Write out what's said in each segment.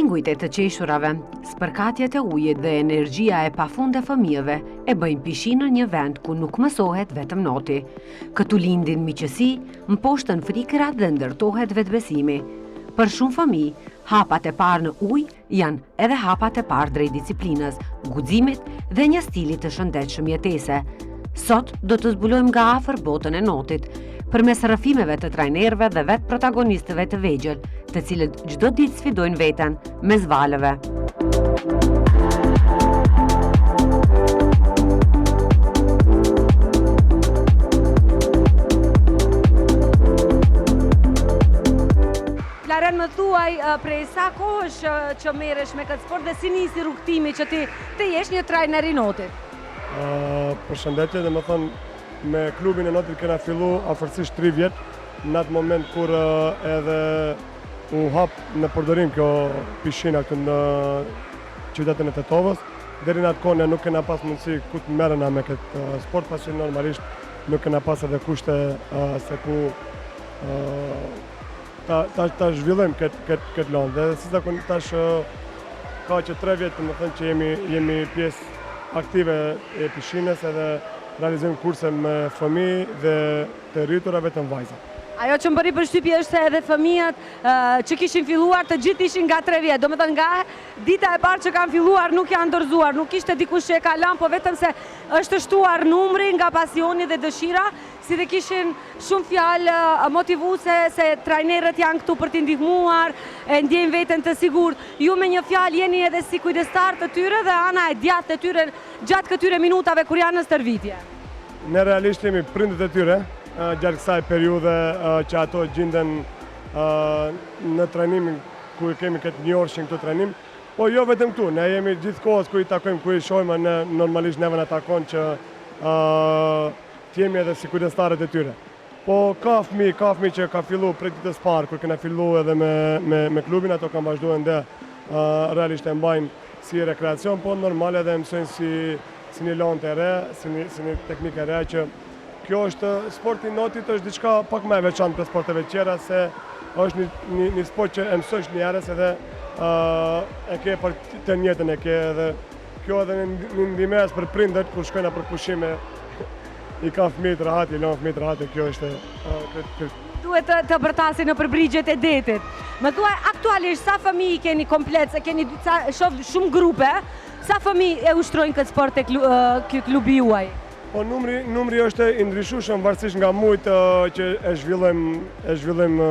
Mingujt të qeshurave, spërkatjet e ujit dhe energjia e pafund e fëmijëve e bëjnë pishinën një vend ku nuk mësohet vetëm noti. Këtu lindin miqësi, mposhtën frikërat dhe ndërtohet vetbesimi. Për shumë fëmijë, hapat e parë në ujë janë edhe hapat e parë drejt disiplinës, guximit dhe një stili të shëndetshëm jetese. Sot do të zbulojmë nga afër botën e notit, përmes rrëfimeve të trajnerëve dhe vetë protagonistëve të vegjël, të cilët çdo ditë sfidojnë veten mes valëve. Klaren, më thuaj, prej sa kohësh që merresh me këtë sport dhe si nisi rrugtimi që ti jesh një trajner i notit? Përshëndetje, dhe më thënë, me klubin e notit kena fillu afërsisht 3 vjet, në atë moment kur edhe u hap në përdorim kjo pishina këtu në qytetin e Tetovës. Deri në atë kohë ne nuk kena pas mundësi ku të merrena me këtë sport, pasi normalisht nuk kena pas edhe kushte se ku ta zhvillojmë këtë lëndë. Dhe si zakonisht tash ka që 3 vjet, më thënë që jemi pjesë aktive e pishinës, edhe realizojmë kurse me fëmijë dhe të rritura vetëm vajza. Ajo që më bëri përshtypje është se edhe fëmijët që kishin filluar të gjithë ishin nga 3 vjet. Domethënë nga dita e parë që kanë filluar nuk janë dorëzuar, nuk kishte dikush që e ka lënë, po vetëm se është shtuar numri nga pasioni dhe dëshira, si dhe kishin shumë fjalë motivuese se trajnerët janë këtu për t'i ndihmuar, e ndjejnë veten të sigurt. Ju me një fjalë jeni edhe si kujdestar të tyre dhe ana e djathtë e tyre gjatë këtyre minutave kur janë në stërvitje. Ne realisht jemi prindët e tyre gjatë kësaj periudhe që ato gjenden në trajnimin ku kemi këtë një orë këtë trajnim, po jo vetëm këtu, ne jemi gjithkohës ku i takojmë, ku i shohim, ne normalisht neve në takon që t'jemi edhe si kujdestarët e tyre. Po ka fëmijë që ka fillu prej ditës parë, kur kena fillu edhe me klubin, ato kanë vazhduar ende realisht e mbajnë si rekreacion, po normal edhe mësojnë si një lëndë e re, si një teknikë e re, që kjo është sporti notit, është diçka pak më e veçantë për sporteve tjera, se është një sport që e mësosh një herës edhe e ke për të njëjtën, e ke edhe kjo edhe një ndihmës për prindërt kur shkojnë për pushime, i ka fëmijët rahat, i lënë fëmijët rahat, e kjo është duhet të bërtasi në përbrigjet e detit. Më thuaj, aktualisht sa fëmijë keni komplet, se keni shoh shumë grupe, sa fëmijë e ushtrojnë këtë sport te ky klubi juaj? Po numri është i ndryshueshëm varësisht nga muajt që e zhvillojmë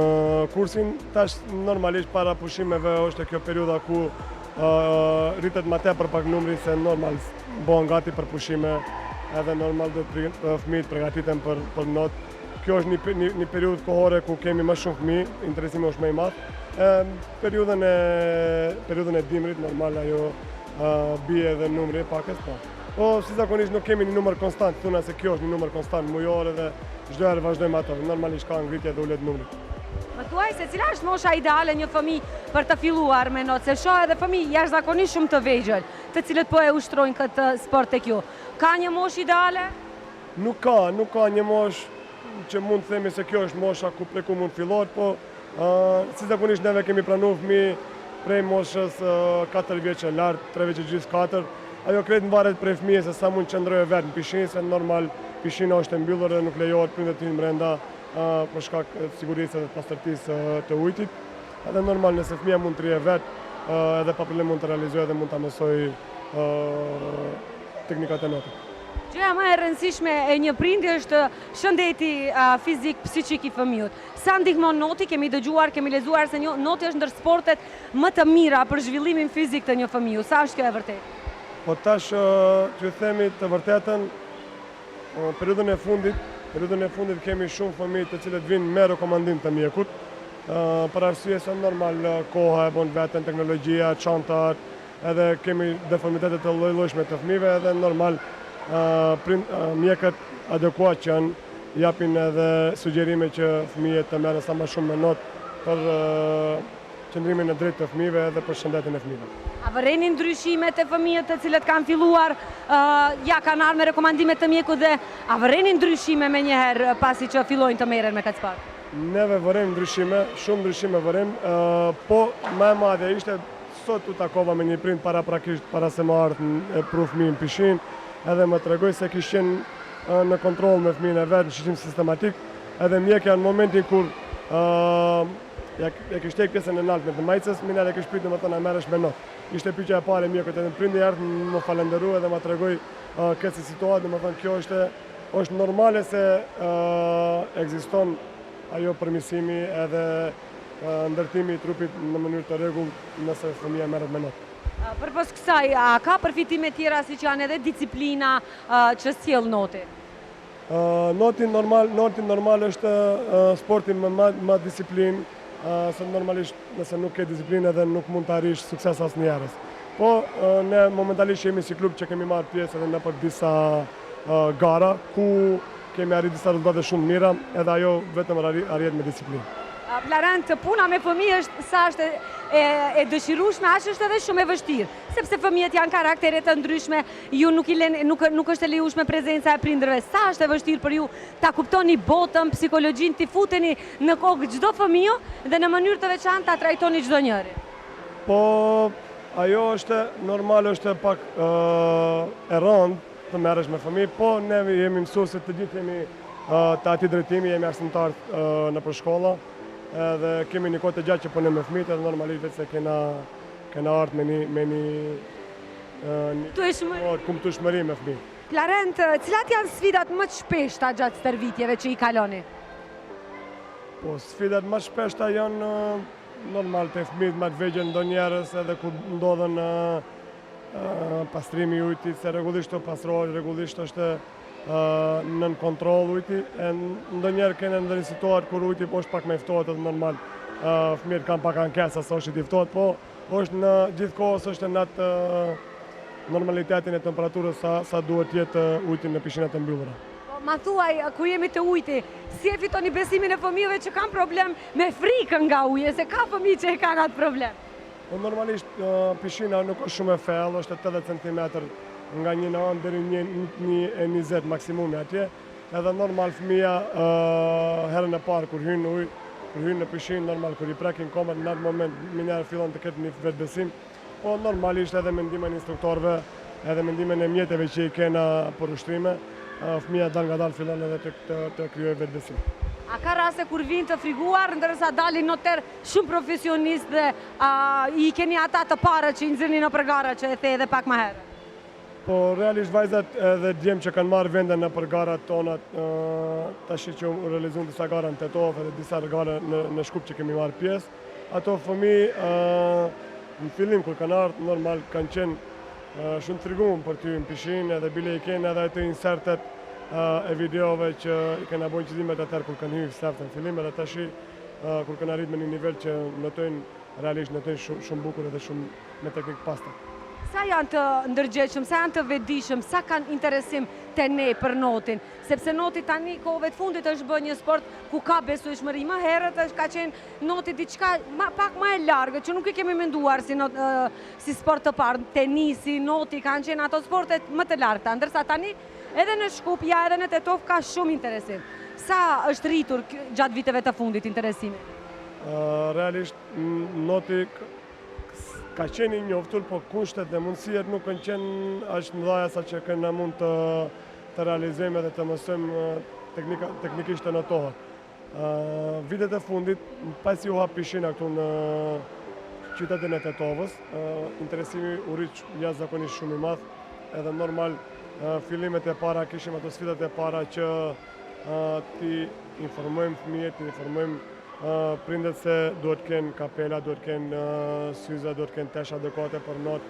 kursin. Tash normalisht para pushimeve është kjo periudha ku rritet më tepër pak numri, se normal bëhen gati për pushime, edhe normal do fëmijët përgatiten për not. Kjo është një periudhë kohore ku kemi më shumë fëmijë, interesimi është më i madh. Periudhën e dimrit normal ajo bie edhe numri pakës, po. Po, si zakonisht nuk kemi një numër konstant, thuna se kjo është një numër konstant mujore dhe çdo herë vazhdojmë ato, normalisht ka ngritje dhe ulet numri. Më thuaj se cila është mosha ideale një fëmijë për të filluar me not, se shoh edhe fëmijë jashtëzakonisht shumë të vegjël, të cilët po e ushtrojnë këtë sport tek ju. Ka një moshë ideale? Nuk ka një moshë që mund të themi se kjo është mosha prej ku mund fillohet, po si zakonisht neve kemi pranuar fëmijë prej moshës 4 vjeç e lart, 3 vjeç gjys 4. Ajo kretë varet prej fëmijës se sa mund qëndrojë vetë në pishinë, se normal pishina është e mbyllur dhe nuk lejohet prindërit të hyjnë brenda për shkak të sigurisë dhe pastërtisë të ujtit. Edhe normal nëse fëmija mund të rije vetë, edhe pa problem mund të realizojë dhe mund të mësojë teknikat e notit. Gjëja më e rëndësishme e një prindi është shëndeti fizik, psiqik i fëmijët. Sa ndihmon noti, kemi dëgjuar, kemi lezuar se noti është ndër sportet më të mira për zhvillimin fizik të një fëmiju. Sa është kjo e vërtetë? Po tash që themi të vërtetën, periudhën e fundit kemi shumë fëmijë të cilët vinë me rekomandim të mjekut, për arsye se normal koha e bën veten, teknologjia, çantat, edhe kemi deformitete të lloj-llojshme të fëmijëve, edhe normal mjekët adekuat që japin edhe sugjerime që fëmijët të merren sa më shumë me not për qëndrimin e drejtë të fëmijëve edhe për shëndetin e fëmijëve. A vëreni ndryshime të fëmijët të cilët kanë filluar, kanë ardhur me rekomandime të mjekut dhe a vëreni ndryshime me njëherë pasi që fillojnë të merren me këtë sport? Neve vërem ndryshime, shumë ndryshime vërem, po më e madhe ishte sot u takova me një prind paraprakisht para se më ardhë e pru fëmijën në pishinë, edhe më tregoj se kishte qenë në kontroll me fëmijën e vet, në shishim sistematik, edhe mjekja në momentin kur ja kishte tek pjesën e lartë të majcës, mina e kishte pyetur domethënë a merresh me not. Ishte pyetja e parë e mjekut, edhe prindi ardhi më falënderoi edhe më tregoi këtë situatë, domethënë kjo është normale se ekziston ajo përmirësimi edhe ndërtimi i trupit në mënyrë të rregullt nëse fëmia merret me not. Përpos kësaj, a ka përfitime tjera si që janë edhe disiplina që sjell noti? Noti normal është sporti më disiplinë, se normalisht nëse nuk ke disiplinë edhe nuk mund të arrish sukses asnjëherë. Po ne momentalisht jemi si klub që kemi marrë pjesë edhe në për disa gara ku kemi arritur disa rezultate shumë mira, edhe ajo vetëm arrihet me disiplinë. Larent, puna me fëmijë është sa është e dëshirueshme, aq është edhe shumë e vështirë, sepse fëmijët janë karaktere të ndryshme, ju nuk është e lejueshme prezenca e prindërve. Sa është e vështirë për ju ta kuptoni botën, psikologjinë, t'i futeni në kokë çdo fëmijë dhe në mënyrë të veçantë ta trajtoni çdo njëri? Po ajo është normal, është pak e rëndë të merresh me fëmijë, po ne jemi mësues se të gjithë jemi të atij drejtimi, jemi arsimtarë nëpër shkolla. Edhe kemi një kohë të gjatë që punim me fëmijët, edhe normalisht vetë se kena ardhur me një kumtueshmëri me fëmijët. Larent, cilat janë sfidat më të shpeshta gjatë stërvitjeve që i kaloni? Po sfidat më shpeshta janë normal te fëmijët më të vegjël ndonjëherës, edhe ku ndodhen pastrimi i ujit, se rregullisht të pastrohet, rregullisht është nën kontroll ujti, e ndonjëherë kene në një situatë kur ujti po është pak me ftohet, edhe normal fëmijët kanë pak ankesa sa është i ftohet, po është në gjithkohës është në atë normalitetin e temperaturës sa duhet jetë ujti në pishinat e mbyllura. Ma thuaj, kur jemi të ujti, si e fitoni besimin e fëmijëve që kanë problem me frikën nga uji, se ka fëmijë që e kanë atë problem? Normalisht pishina nuk është shumë e thellë, është 80 cm nga 1,9 deri 1,20 maksimumi atje, edhe normal fëmija herën e parë kur hyn në ujë, kur hyn në pishinë, normal kur i prekin komat në atë moment minjarë fillon të ketë një vetbesim, po normalisht edhe me ndihmën e instruktorëve, edhe me ndihmën e mjeteve që i kena për ushtrime, fëmija dal nga dal fillon edhe të krijojë vetbesim. A ka raste kur vinë të friguar, ndërsa dalin noter shumë profesionist dhe i keni ata të para që i nxirrni në përgara që e the edhe pak më herë? Po realisht vajzat edhe djemë që kanë marrë vende në përgarat tona, tash që u realizuan disa gara në Tetov edhe disa gara në Shkup që kemi marrë pjesë, ato fëmijë në fillim kur kanë ardhur normal kanë qenë shumë të friguar për ty në pishinë, edhe bile i kenë edhe ato insertet e videove që i kena bojnë qëzimet atër kur kanë hyrë startë në fillim, edhe tash kur kanë arrit me një nivel që realisht notojnë shumë bukur edhe shumë me teknikë pasta. Sa janë të ndërgjegjshëm, sa janë të vetëdijshëm, sa kanë interesim te ne për notin, sepse noti tani kohëve të fundit është bërë një sport ku ka besueshmëri. Më herët ka qenë noti diçka pak më e largë, që nuk i kemi menduar si sport të parë. Tenisi, noti kanë qenë ato sportet më të largëta, ndërsa tani edhe në Shkupja, edhe në Tetov ka shumë interesim. Sa është rritur gjatë viteve të fundit interesimi? Realisht noti ka qenë i njoftur, po kushtet dhe mundësijet nuk kanë qenë aq të mëdha sa që këna mund të realizojmë dhe të mësojmë teknikisht të notohet. Vitet e fundit, pasi u hap pishina këtu në qytetin e Tetovës, interesimi u rrit jashtëzakonisht shumë i madh, edhe normal fillimet e para kishim ato sfidat e para që ti informojmë fëmijët, ti informojmë prindet se duhet kënë kapela, duhet kënë syza, duhet kënë tesh adekuate për not,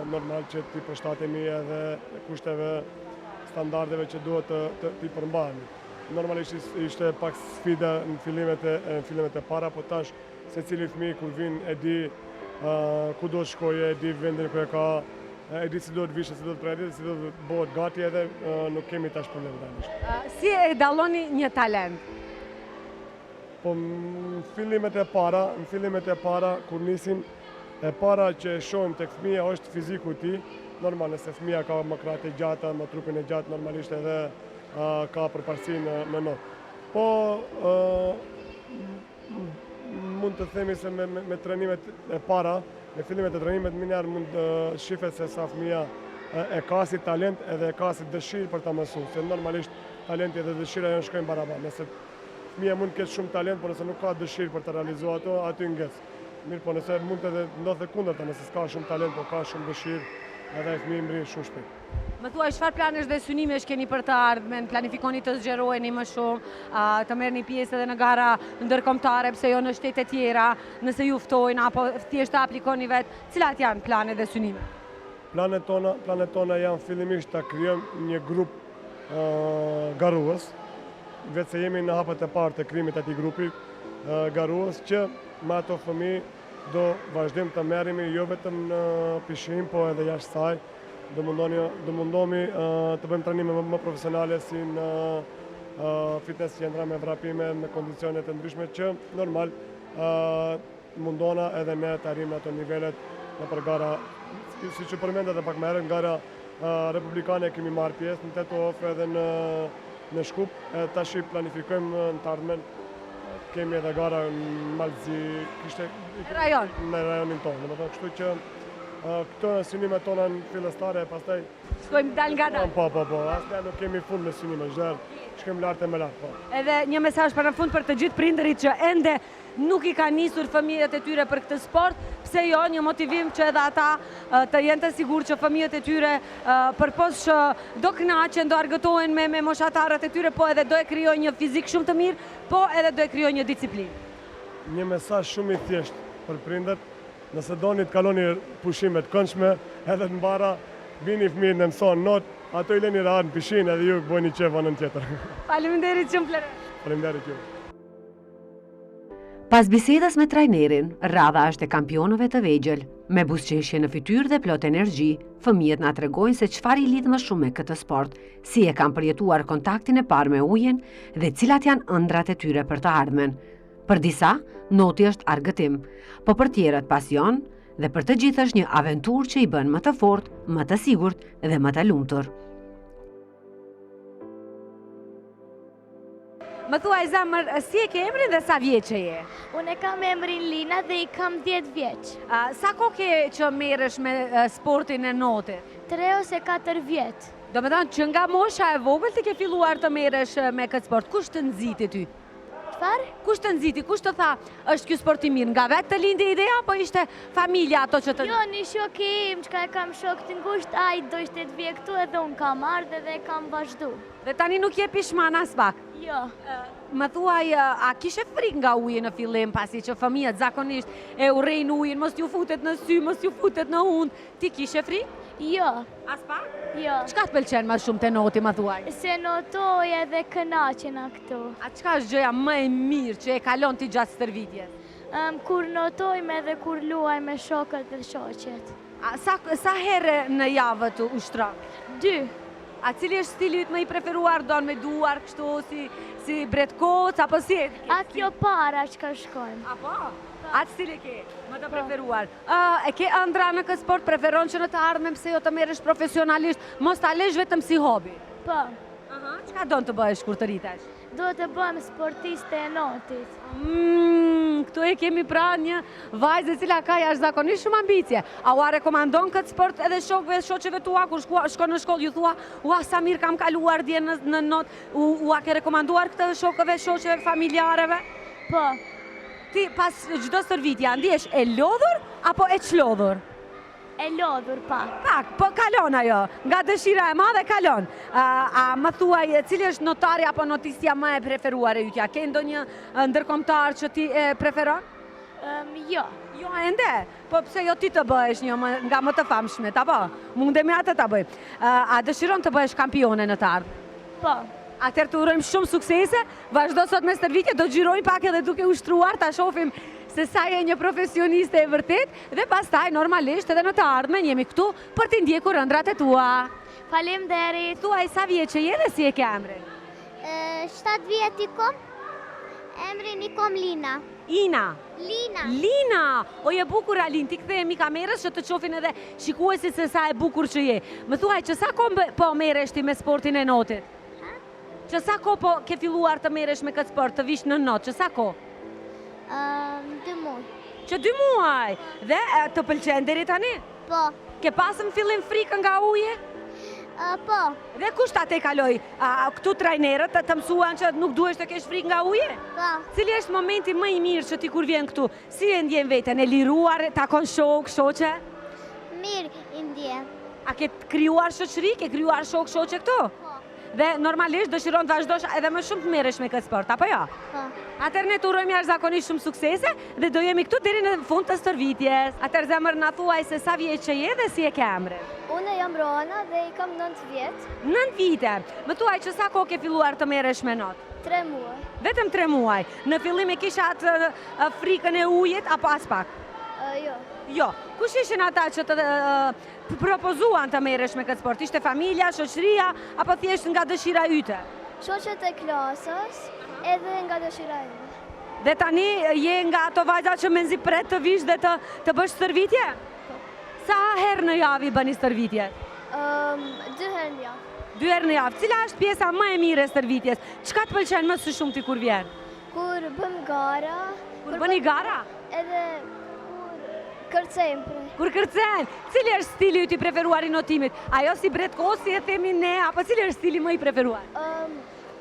normal që ti përshtatemi edhe kushteve standardeve që duhet t'i përmbahemi. Normalisht ishte pak sfida në fillimet e para, po tash se cili fëmijë kur vinë e di ku do të shkoje, e di vendin ku e ka, e di si do të vishë, si do të preditë, si do të bëhet gati edhe nuk kemi tash problem realisht. Si e dalloni një talent? Po në fillimet e para, kur nisin, e para që e shohim tek fëmija është fiziku i tij. Normal, nëse fëmija ka më krahët e gjata, më trupin e gjatë, normalisht edhe ka përparësi në not. Po mund të themi se me trenimet e para, në fillimet e trajnimit minjar mund shifet se sa fëmija e ka si talent edhe e ka si dëshirë për ta mësuar, se normalisht talenti edhe dëshira janë shkojnë barabar. Nëse fëmija mund të ketë shumë talent, por nëse nuk ka dëshirë për të realizuar ato, aty ngec. Mirë, po nëse mund të ndodhë kundërta, nëse s'ka shumë talent, por ka shumë dëshirë, edhe fëmijë mbrin shumë shpejt. Më thuaj, çfarë planesh dhe synimesh keni për të ardhmen? Planifikoni të zgjeroheni më shumë, të merrni pjesë edhe në gara ndërkombëtare, pse jo në shtete tjera, nëse ju ftojnë apo thjesht aplikoni vetë, cilat janë planet dhe synimet? Planet tona janë fillimisht të krijojmë një grup garues, vetë se jemi në hapet e parë të krijimit të atij grupi garues, që me ato fëmijë do vazhdim të merremi jo vetëm në pishin, po edhe jashtë saj. Do mundomi të bëjmë trajnime më profesionale si në fitness qendra me vrapime me kondicione të ndryshme që normal mundona edhe ne të arrijmë ato nivelet në për gara, si që përmendet edhe pak më herët, gara republikane kemi marrë pjesë në Tetov edhe në Shkup, tash planifikojmë në të ardhmen. Kemi edhe gara në Malzi, në rajonin tonë. Domethënë, kështu që këto në synimet tona në fillestare, pastaj shkojmë dal nga dal. Po, asnjë nuk kemi fund në synime, shkojmë lart e më lart, po. Edhe një mesazh para fund për të gjithë prindërit që ende nuk i kanë nisur fëmijët e tyre për këtë sport, pse jo, një motivim që edhe ata të jenë të sigurt që fëmijët e tyre përpos që do kënaqen, do argëtohen me moshatarët e tyre, po edhe do e krijojnë një fizik shumë të mirë, po edhe do e krijojnë një disiplinë. Një mesazh shumë i thjeshtë për prindërt. Nëse doni të kaloni pushime të këndshme, edhe të mbara, vini fëmijët në mëson not, ato i leni rahat në pishinë edhe ju bëni qef anën tjetër. Faleminderit shumë Florent. Faleminderit ju. Pas bisedës me trajnerin, radha është e kampionëve të vegjël. Me buzëqeshje në fytyrë dhe plot energji, fëmijët na tregojnë se çfarë i lidh më shumë me këtë sport, si e kanë përjetuar kontaktin e parë me ujin dhe cilat janë ëndrat e tyre për të ardhmen. Për disa, noti është argëtim, po për tjerët pasion dhe për të gjithë është një aventurë që i bën më të fortë, më të sigurt dhe më të lumtur. Më thuaj zemër, si e ke emrin dhe sa vjeç je? Unë kam emrin Lina dhe i kam 10 vjeç. Sa kohë ke që merresh me sportin e notit? 3 ose 4 vjet. Do me thënë që nga mosha e vogël ti ke filluar të merresh me këtë sport. Kush të nxiti ty? Çfarë? Kush të nxiti? Kush të tha, është ky sport i mirë? Nga vetë të lindi ideja apo ishte familja ato që të... Jo, një shok i im, që kam shok të ngusht, ai do ishte të vje këtu edhe unë kam ardhe dhe kam vazhdu. Dhe tani nuk je pishman as pak? Jo. Më thuaj, a kishe frik nga uji në fillim, pasi që fëmijët zakonisht e urrejnë ujin, mos ju futet në sy, mos ju futet në ujë. Ti kishe frik? Jo. As pak? Jo. Çka të pëlqen më shumë te noti, më thuaj? Se notoj edhe kënaqena këtu. A çka është gjëja më e mirë që e kalon ti gjatë stërvitjes? Kur notojmë edhe kur luaj me shokët dhe shoqet. Sa herë në javë të ushtron? 2. A cili është stili yt më i preferuar, don me duar kështu si bretkoc apo si? A kjo para çka shkojmë? Apo? Atë stili ke më të preferuar. E ke ëndra në këtë sport, preferon që në të ardhmen pse jo të merresh profesionalisht, mos ta lësh vetëm si hobi? Po. Çka don të bëhesh kur të rritesh? Do të bëhem sportiste e notit. Këtu e kemi pra një vajzë e cila ka jashtëzakonisht shumë ambicie. A ua rekomandon këtë sport edhe shokëve, shoqeve tua kur shkon në shkollë ju thua, ua sa mirë kam kaluar dje në not, ua ke rekomanduar këtë shokëve, shoqeve, familjareve? Po. Ti pas çdo stërvitje ndihesh e lodhur apo e çlodhur? E lodhur pak. Pak, po kalon ajo, nga dëshira e madhe kalon. A më thuaj, cili është notari apo notistja më e preferuar e ytja? Ke ndonjë ndërkombëtar që ti e preferon? Jo. Jo ende? Po pse jo ti të bëhesh një nga më të famshmet, apo? Mundemi atë ta bëj. A dëshiron të bëhesh kampione në të ardhmen? Po. Atëherë të urojmë shumë suksese, vazhdo sot me stërvitje, do gjirojmë pak edhe duke ushtruar, ta shohim se sa je një profesioniste e vërtet, dhe pastaj normalisht edhe në të ardhmen jemi këtu për t'i ndjekur ëndrat e tua. Faleminderit. Thuaj sa vjeç je dhe si e ke emrin? 7 vjet i kom. Emrin i kom Lina. Ina. Lina. Lina! O je bukur Alin, ti kthehemi kamerës që të qofin edhe shikuesit se sa e bukur që je. Më thuaj që sa kohë po merresh ti me sportin e notit? Që sa kohë po ke filluar të merresh me këtë sport, të vish në not, që sa kohë? 2 muaj. Që 2 muaj. Dhe të pëlqen deri tani? Po. Ke pasën fillim frikën nga uji? Po. Dhe kush ta te kaloi? Këtu trajnerët të mësuan që nuk duhesh të kesh frikë nga uji? Po. Cili është momenti më i mirë që ti kur vjen këtu? Si e ndjen veten? E liruar, takon shoqe? Mirë i ndjen. A ke krijuar shoqëri, ke krijuar shoqe këtu? Po. Dhe normalisht dëshiron të vazhdosh edhe më shumë të merresh me këtë sport, apo jo? Po. Atëherë ne të urojmë jashtëzakonisht shumë suksese dhe do jemi këtu deri në fund të stërvitjes. Atëherë zemër na thuaj se sa vjeç që je dhe si e ke emrin? Unë jam Roana dhe i kam 9 vjet, 9 vite. Më thuaj që sa kohë ke filluar të merresh me not? 3 muaj. Vetëm 3 muaj. Në fillim e kisha atë frikën e ujit apo as pak? Jo. Jo. Kush ishin ata që të propozuan të merresh me këtë sport? Ishte familja, shoqëria apo thjesht nga dëshira yte? Shoqet e klasës edhe nga dëshira ime. Dhe tani je nga ato vajza që menzi pret të vish dhe të bësh stërvitje? Sa herë në javë i bëni stërvitje? 2 herë në javë. 2 herë në javë. Cila është pjesa më e mirë e stërvitjes? Çka të pëlqen më së shumti kur vjen? Kur bëm gara. Kur bëni gara? Edhe kur kërcejmë pre. Kur kërcen? Cili është stili yt i preferuar i notimit? Ajo si Bretkosi e themi ne, apo cili është stili më i preferuar?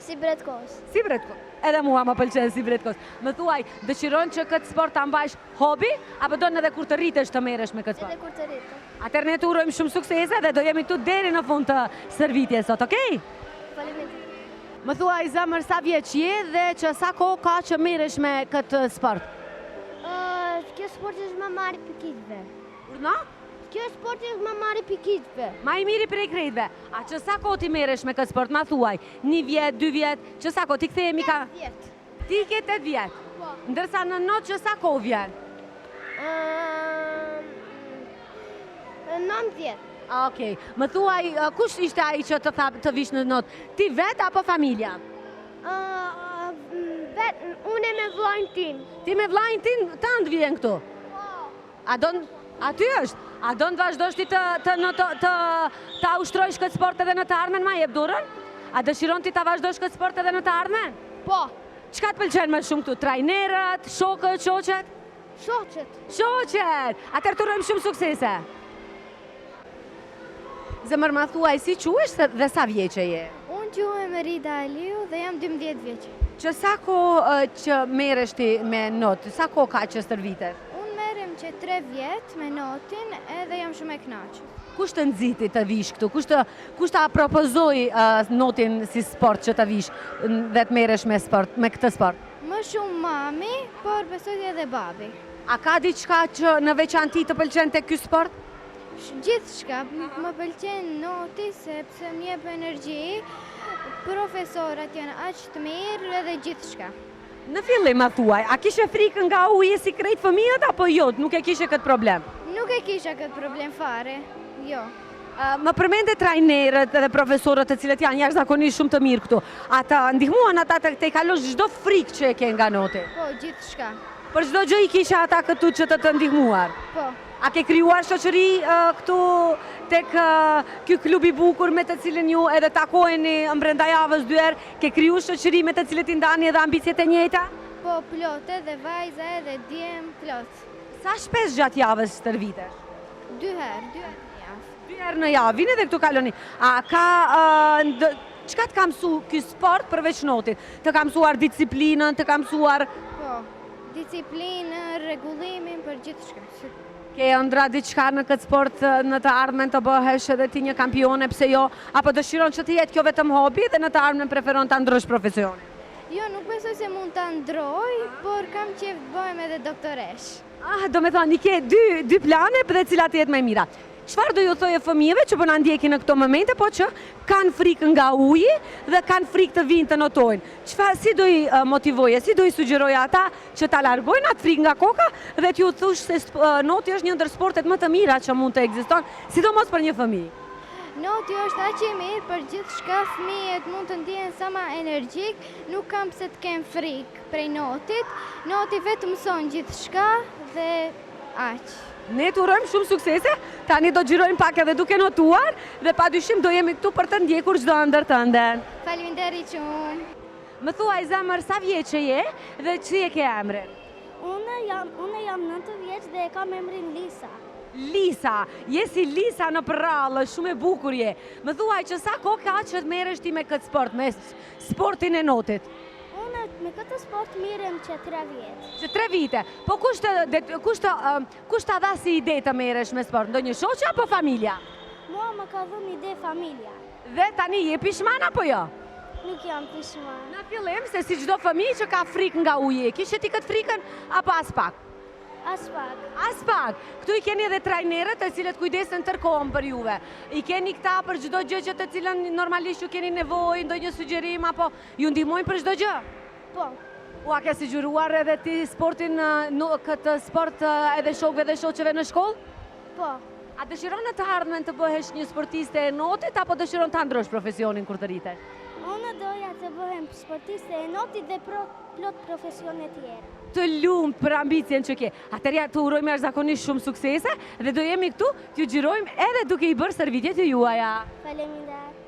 Si Bretkos. Si Bretkos. Edhe mua më pëlqen si Bretkos. Më thuaj, dëshiron që këtë sport ta mbajsh hobi apo don edhe kur të rritesh të merresh me këtë sport? Edhe kur të rritë. Atëherë ne të urojmë shumë suksese dhe do jemi këtu deri në fund të stërvitjes sot, okay? Faleminderit. Më thuaj zemër sa vjeç je dhe që sa kohë ka që merresh me këtë sport? Kjo sport është më marrë pikitve. Urna? Kjo sport është më marrë pikitve. Ma i miri prej krejtve. A që sa kohë ti merresh me këtë sport? Ma thuaj, 1 vjet, 2 vjet, që sa kohë ti kthehemi ka... 8 vjet. Ti ke 8 vjet. Po. Ndërsa në not që sa kohë vjen? 9 vjet. Okej. Më thuaj, kush ishte ai që të tha të vish në not? Ti vet apo familja? Unë me vllajën tim. Ti me vllajën tim tant vjen këtu. A don aty është? A don të vazhdosh ti të ushtrojsh këtë sport edhe në të ardhmen, ma jep dorën? A dëshiron ti ta vazhdosh këtë sport edhe në të ardhmen? Po. Çka të pëlqen më shumë këtu? Trajnerët, shokët, shoqet? Shoqet. Shoqet! Atëherë të urojmë shumë suksese. Zemër ma thuaj, si quhesh dhe sa vjeçe je? Unë quhem Rida Aliu dhe jam 12 vjeç. Që sa kohë që merresh ti me not? Sa kohë ka që stërvitesh? Unë merrem që 3 vjet me notin edhe jam shumë e kënaqur. Kush të nxiti të vish këtu? Kush ta propozoi notin si sport që të vish dhe të merresh me këtë sport? Më shumë mami, por besoj edhe babi. A ka diçka që në veçanti të pëlqen te ky sport? Gjithçka, më pëlqen noti sepse më jep energji, profesorat janë aq të mirë edhe gjithçka. Në fillim ma thuaj, a kishe frikë nga uji si krejt fëmijët apo jo? Nuk e kishe këtë problem? Nuk e kisha këtë problem fare, jo. Më përmende trajnerët dhe profesorët të cilët janë jashtëzakonisht shumë të mirë këtu. Ata ndihmuan ata të kalosh çdo frikë që e ke nga noti? Po, gjithçka. Për çdo gjë i kisha ata këtu që të ndihmuar? Po. A ke krijuar shoqëri këtu tek ky klub i bukur me të cilin ju edhe takoheni brenda javës 2 herë? Ke krijuar shoqëri me të cilët i ndani edhe ambicjet e njëjta? Po, plot edhe vajza edhe djem plot. Sa shpesh gjatë javës stërvitesh? 2 herë në javë. 2 herë në javë, vini edhe këtu kaloni. A ka çka të ka mësuar ky sport përveç notit? Të ka mësuar disiplinën, të ka mësuar Po, disiplinë, rregullimin për gjithçka. ke ëndra diçka në këtë sport në të ardhmen të bëhesh edhe ti një kampione, pse jo? Apo dëshiron që të jetë kjo vetëm hobi dhe në të ardhmen preferon ta ndrosh profesionin? Jo, nuk besoj se mund ta ndroj, por kam qejf të bëhem edhe doktoresh. Do me thonë, i ke dy plane për dhe cilat jetë më mira. Çfarë do ju thoje fëmijëve që po na ndjekin në këto momente, po që kanë frikë nga uji dhe kanë frikë të vinë të notojnë? Si do i motivoje, si do i sugjeroje ata që ta largojnë atë frikë nga koka dhe t'ju thush se noti është një ndër sportet më të mira që mund të ekziston, sidomos për një fëmijë? Noti është aq i mirë për gjithçka, fëmijët mund të ndjehen sa më energjik, nuk kam pse të kenë frikë prej notit. Noti vetëm mëson gjithçka dhe aq. Ne të urojmë shumë suksese, tani do xhirojmë pak edhe duke notuar dhe padyshim do jemi këtu për të ndjekur çdo ëndër tënden. Faleminderit shumë. Më thuaj zemër, sa vjeçë je dhe si e ke emrin? Unë jam 9 vjeç dhe e kam emrin Lisa. Lisa, je si Lisa në prallë, shumë e bukur je. Më thuaj që sa kohë ka që të merresh ti me këtë sport, me sportin e notit? Unë me këtë sport mirem që 3 vjeç. Që 3 vite. Po kush ta dha si ide të merresh me sport? Ndonjë shoqe apo familja? Mua më ka dhënë ide familja. Dhe tani je pishman apo jo? Nuk jam pishman. Në fillim se si çdo fëmijë që ka frikë nga uji, kishe ti këtë frikën apo as pak? As pak. As pak. Këtu i keni edhe trajnerët të cilët kujdesen tërkohën për juve. I keni këta për çdo gjë që të cilën normalisht ju keni nevojë, ndonjë sugjerim apo ju ndihmojnë për çdo gjë? Po. Ua ke siguruar edhe ti sportin këtë sport edhe shokëve dhe shoqeve në shkollë? Po. A dëshiron në të ardhmen të bëhesh një sportiste e notit apo dëshiron ta ndrosh profesionin kur të rritesh? Unë doja të bëhem sportiste e notit dhe plot profesione tjera. Të lumt për ambicjen që ke. Atëherë të urojmë jashtëzakonisht shumë suksese dhe do jemi këtu t'ju xhirojmë edhe duke i bërë servitjet e juaja. Faleminderit.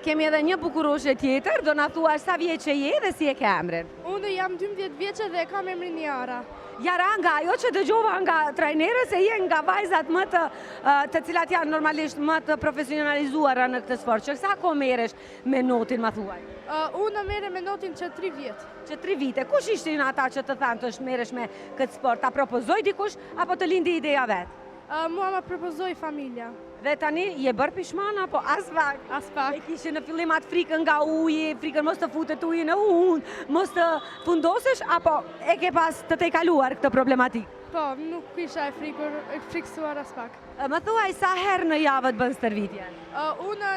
Kemi edhe një bukuroshe tjetër, do na thuash sa vjeç je dhe si e ke emrin? Unë jam 12 vjeçë dhe kam emrin Jara. Jara, nga ajo që dëgjova nga trajnerës se je nga vajzat më të cilat janë normalisht më të profesionalizuara në këtë sport. Që sa kohë merresh me notin, ma thuaj? Unë merrem me notin që 3 vjet. Që 3 vite. Kush ishin ata që të thanë të merresh me këtë sport? Ta propozoi dikush apo të lindi ideja vet? Mua më propozoi familja. Dhe tani je bërë pishman apo as pak? As pak. E kishe në fillim atë frikën nga uji, frikën mos të futet uji në ujë, mos të fundosesh apo e ke pas të te kaluar këtë problematik? Po, nuk kisha e friksuar as pak. Më thuaj sa herë në javë të bën stërvitje? Unë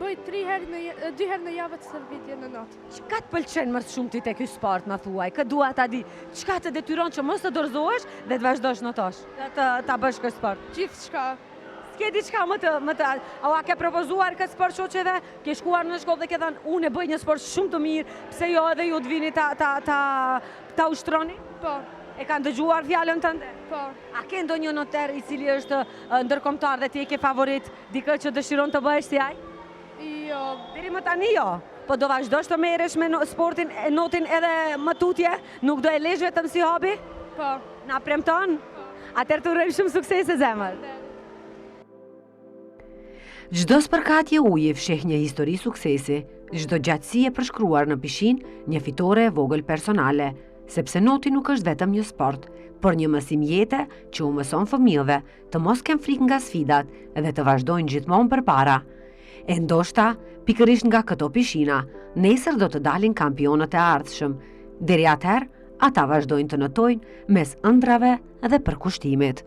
bëj 2 herë në javë të stërvitje në natë. Çka të pëlqen më shumë ti te ky sport, më thuaj? Kë dua ta di? Çka të detyron që mos të dorëzohesh dhe të vazhdosh notosh? Ta bësh këtë sport? Gjithçka. Ke diçka më të a ke propozuar këtë sport shoqeve? Ke shkuar në shkollë dhe ke thënë unë e bëj një sport shumë të mirë, pse jo edhe ju të vini ta ushtroni? Po. E kanë dëgjuar fjalën tënde? Po. A ke ndonjë noter i cili është ndërkombëtar dhe ti e ke favorit, dikë që dëshiron të bëhesh si ai? Jo. Deri më tani jo. Po do vazhdosh të merresh me sportin e notin edhe më tutje? Nuk do e lesh vetëm si hobi? Po. Na premton? Atëherë të urojmë shumë suksese zemër. Çdo spërkatje uji fsheh një histori suksesi, çdo gjatësi e përshkruar në pishin një fitore e vogël personale, sepse noti nuk është vetëm një sport, por një mësim jete që u mëson fëmijëve të mos kenë frikë nga sfidat dhe të vazhdojnë gjithmonë përpara. E ndoshta, pikërisht nga këto pishina, nesër do të dalin kampionët e ardhshëm. Deri atëherë, ata vazhdojnë të notojnë mes ëndrave dhe përkushtimit.